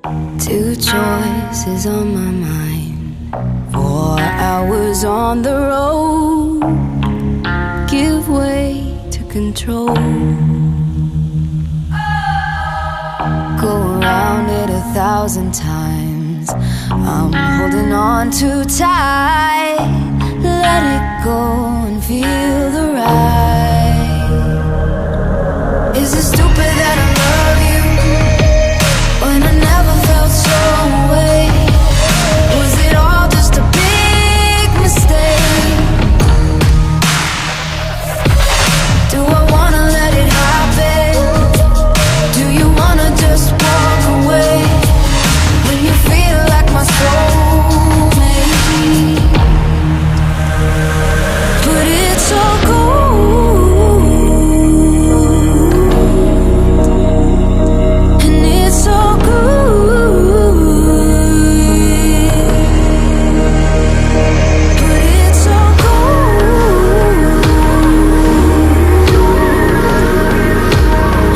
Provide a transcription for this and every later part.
Two choices on my mind, 4 hours on the road. Give way to control. Go around it 1,000 times. I'm holding on too tight. Let it go and feel the ride. Is it stupid that I love you when I never felt so away? Was it all just a big mistake? Do I wanna let it happen? Do you wanna just walk away when you feel like my soulmate? But it's all gold, and it's all good. But it's all gold,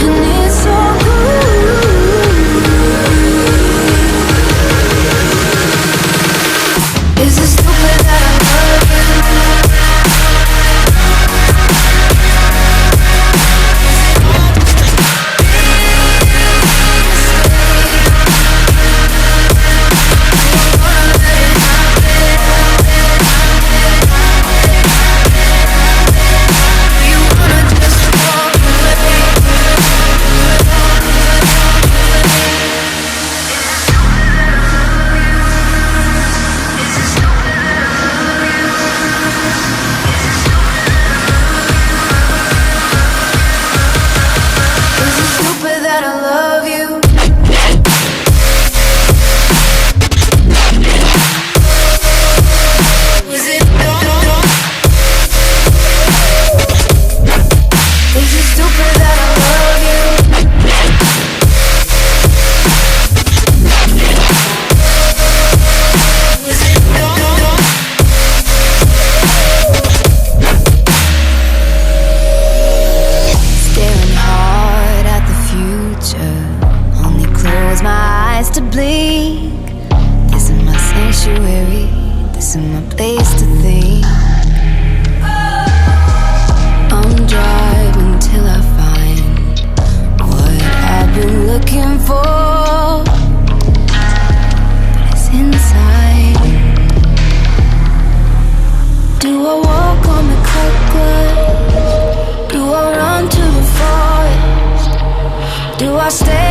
and it's all good. Is it stupid that I love you? Is it stupid that I love you? Is it stupid that I love you? Staring hard at the future, only close my eyes to blink. This is my sanctuary, this is my place to think. I'm driving till I find what I've been looking for, but it's inside. Do I walk on the cut glass? Do I run to the forest? Do I stay